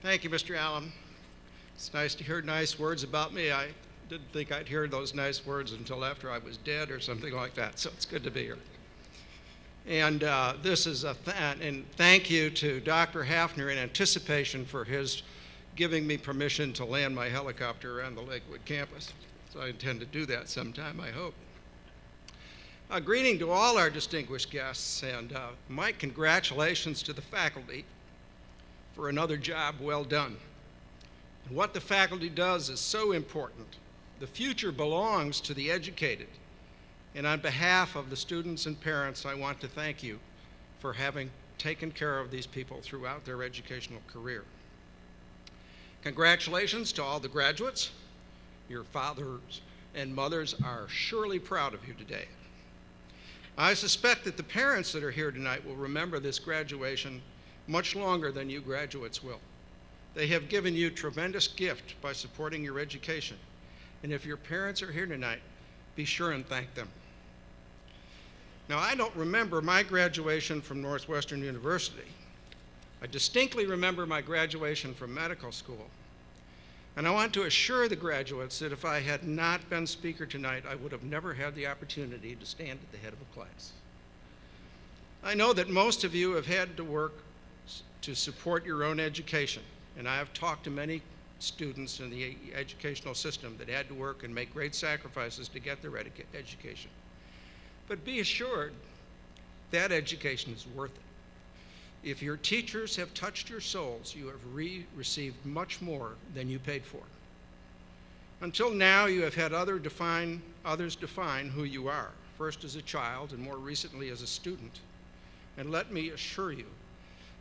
Thank you, Mr. Allen. It's nice to hear nice words about me. I didn't think I'd hear those nice words until after I was dead or something like that, so it's good to be here. And this is and thank you to Dr. Hafner in anticipation for his giving me permission to land my helicopter around the Lakewood campus. So I intend to do that sometime, I hope. A greeting to all our distinguished guests, and my congratulations to the faculty for another job well done. And what the faculty does is so important. The future belongs to the educated. And on behalf of the students and parents, I want to thank you for having taken care of these people throughout their educational career. Congratulations to all the graduates. Your fathers and mothers are surely proud of you today. I suspect that the parents that are here tonight will remember this graduation much longer than you graduates will. They have given you tremendous gift by supporting your education. And if your parents are here tonight, be sure and thank them. Now, I don't remember my graduation from Northwestern University. I distinctly remember my graduation from medical school. And I want to assure the graduates that if I had not been speaker tonight, I would have never had the opportunity to stand at the head of a class. I know that most of you have had to work to support your own education, and I have talked to many students in the educational system that had to work and make great sacrifices to get their education. But be assured that education is worth it. If your teachers have touched your souls, you have received much more than you paid for. Until now, you have had others define who you are, first as a child and more recently as a student. And let me assure you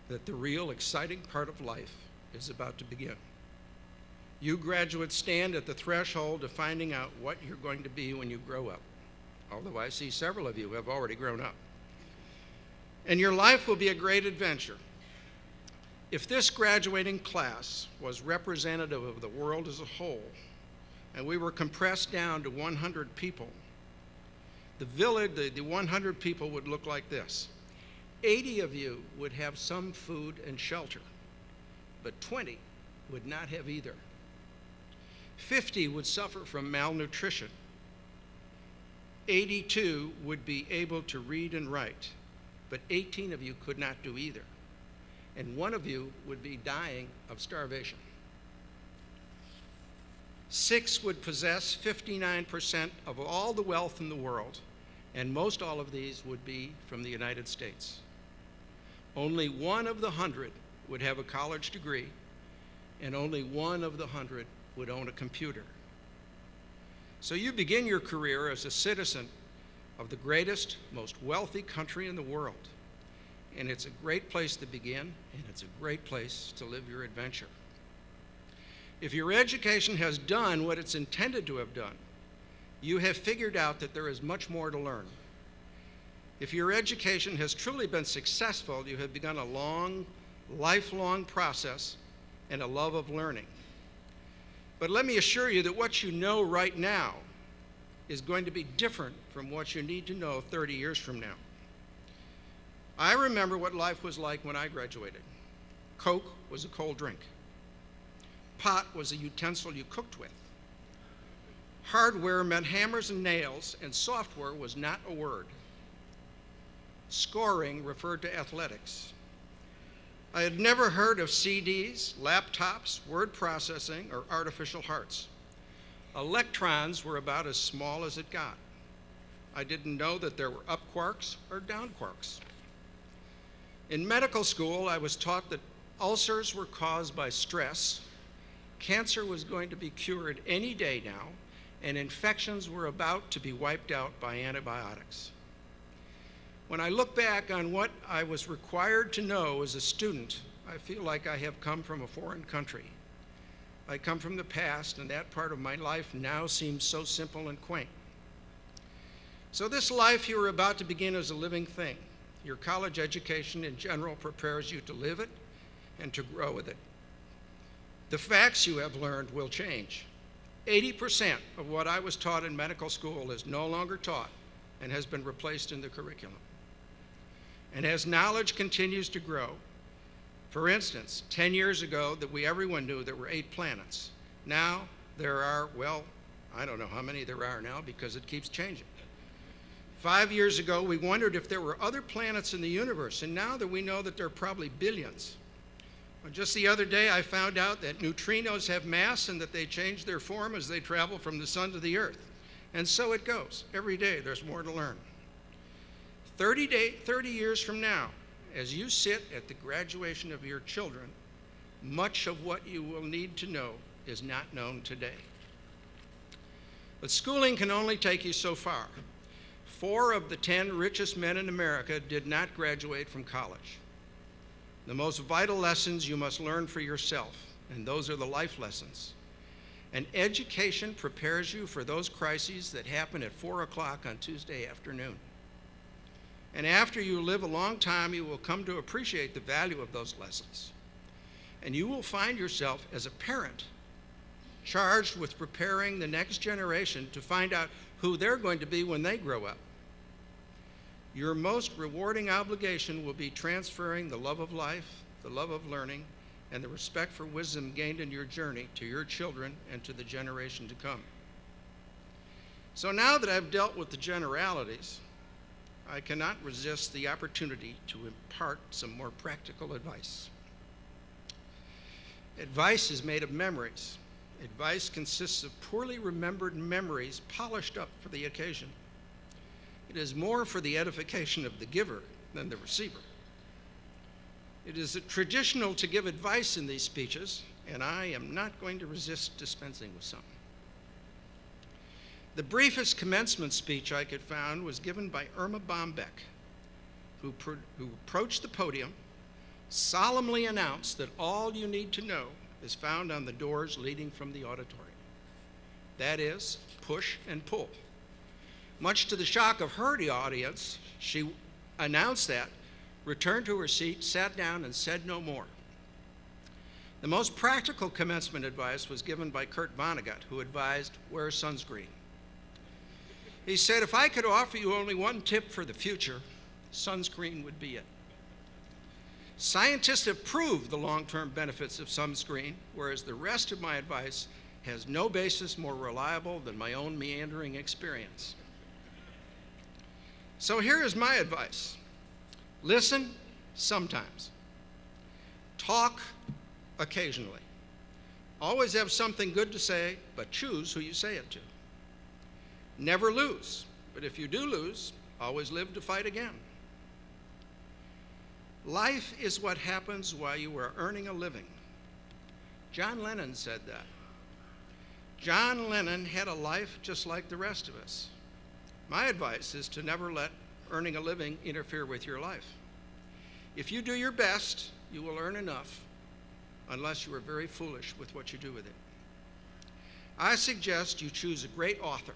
that the real exciting part of life is about to begin. You graduates stand at the threshold of finding out what you're going to be when you grow up, although I see several of you have already grown up. And your life will be a great adventure. If this graduating class was representative of the world as a whole, and we were compressed down to 100 people, the 100 people would look like this. 80 of you would have some food and shelter, but 20 would not have either. 50 would suffer from malnutrition. 82 would be able to read and write, but 18 of you could not do either. And one of you would be dying of starvation. 6 would possess 59% of all the wealth in the world, and most all of these would be from the United States. Only 1 of the 100 would have a college degree, and only 1 of the 100 would own a computer. So you begin your career as a citizen of the greatest, most wealthy country in the world. And it's a great place to begin, and it's a great place to live your adventure. If your education has done what it's intended to have done, you have figured out that there is much more to learn. If your education has truly been successful, you have begun a long, lifelong process and a love of learning. But let me assure you that what you know right now is going to be different from what you need to know 30 years from now. I remember what life was like when I graduated. Coke was a cold drink. Pot was a utensil you cooked with. Hardware meant hammers and nails, and software was not a word. Scoring referred to athletics. I had never heard of CDs, laptops, word processing, or artificial hearts. Electrons were about as small as it got. I didn't know that there were up quarks or down quarks. In medical school, I was taught that ulcers were caused by stress, cancer was going to be cured any day now, and infections were about to be wiped out by antibiotics. When I look back on what I was required to know as a student, I feel like I have come from a foreign country. I come from the past, and that part of my life now seems so simple and quaint. So this life you are about to begin is a living thing. Your college education in general prepares you to live it and to grow with it. The facts you have learned will change. 80% of what I was taught in medical school is no longer taught and has been replaced in the curriculum. And as knowledge continues to grow, For instance, 10 years ago everyone knew there were 8 planets. Now there are, well, I don't know how many there are now because it keeps changing. 5 years ago, we wondered if there were other planets in the universe, and now that we know that there are probably billions. Well, just the other day, I found out that neutrinos have mass and that they change their form as they travel from the sun to the earth. And so it goes. Every day, there's more to learn. 30 years from now, as you sit at the graduation of your children, much of what you will need to know is not known today. But schooling can only take you so far. 4 of the 10 richest men in America did not graduate from college. The most vital lessons you must learn for yourself, and those are the life lessons. And education prepares you for those crises that happen at 4 o'clock on Tuesday afternoon. And after you live a long time, you will come to appreciate the value of those lessons. And you will find yourself as a parent charged with preparing the next generation to find out who they're going to be when they grow up. Your most rewarding obligation will be transferring the love of life, the love of learning, and the respect for wisdom gained in your journey to your children and to the generation to come. So now that I've dealt with the generalities, I cannot resist the opportunity to impart some more practical advice. Advice is made of memories. Advice consists of poorly remembered memories polished up for the occasion. It is more for the edification of the giver than the receiver. It is traditional to give advice in these speeches, and I am not going to resist dispensing with some. The briefest commencement speech I could find was given by Irma Bombeck, who approached the podium, solemnly announced that all you need to know is found on the doors leading from the auditorium. That is, push and pull. Much to the shock of her audience, she announced that, returned to her seat, sat down, and said no more. The most practical commencement advice was given by Kurt Vonnegut, who advised, wear sunscreen. He said, if I could offer you only one tip for the future, sunscreen would be it. Scientists have proved the long-term benefits of sunscreen, whereas the rest of my advice has no basis more reliable than my own meandering experience. So here is my advice. Listen sometimes. Talk occasionally. Always have something good to say, but choose who you say it to. Never lose, but if you do lose, always live to fight again. Life is what happens while you are earning a living. John Lennon said that. John Lennon had a life just like the rest of us. My advice is to never let earning a living interfere with your life. If you do your best, you will earn enough, unless you are very foolish with what you do with it. I suggest you choose a great author,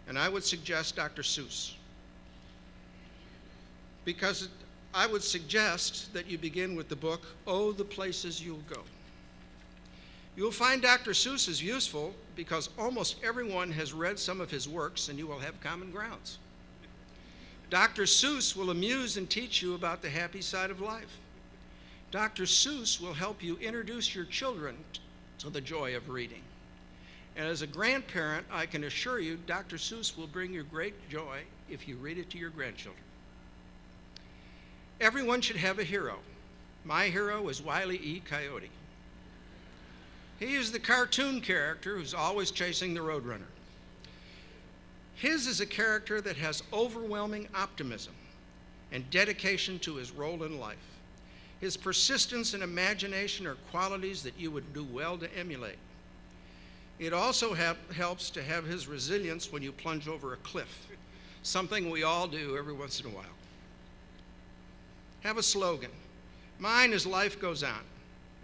and I would suggest Dr. Seuss, because I would suggest that you begin with the book, Oh, the Places You'll Go. You'll find Dr. Seuss is useful because almost everyone has read some of his works, and you will have common grounds. Dr. Seuss will amuse and teach you about the happy side of life. Dr. Seuss will help you introduce your children to the joy of reading. And as a grandparent, I can assure you Dr. Seuss will bring you great joy if you read it to your grandchildren. Everyone should have a hero. My hero is Wile E. Coyote. He is the cartoon character who's always chasing the Roadrunner. His is a character that has overwhelming optimism and dedication to his role in life. His persistence and imagination are qualities that you would do well to emulate. It also helps to have his resilience when you plunge over a cliff, something we all do every once in a while. Have a slogan. Mine is life goes on.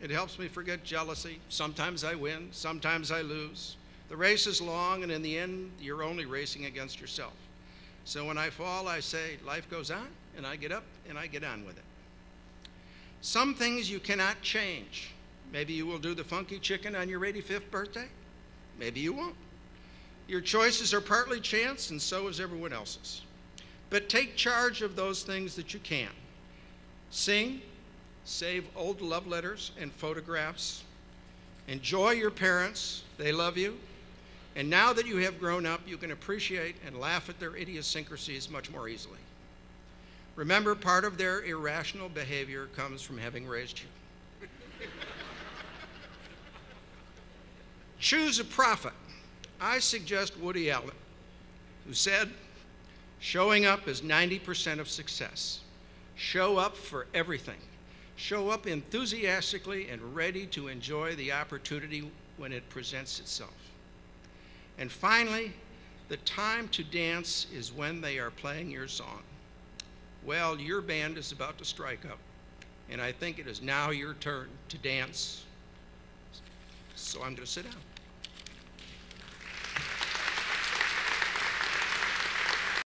It helps me forget jealousy. Sometimes I win, sometimes I lose. The race is long, and in the end, you're only racing against yourself. So when I fall, I say, life goes on, and I get up, and I get on with it. Some things you cannot change. Maybe you will do the funky chicken on your 85th birthday. Maybe you won't. Your choices are partly chance, and so is everyone else's. But take charge of those things that you can. Sing, Save old love letters and photographs. Enjoy your parents. They love you. And now that you have grown up, you can appreciate and laugh at their idiosyncrasies much more easily. Remember, part of their irrational behavior comes from having raised you. Choose a prophet. I suggest Woody Allen, who said, "Showing up is 90% of success. Show up for everything. Show up enthusiastically and ready to enjoy the opportunity when it presents itself." And finally, the time to dance is when they are playing your song. Well, your band is about to strike up, and I think it is now your turn to dance. So I'm going to sit down.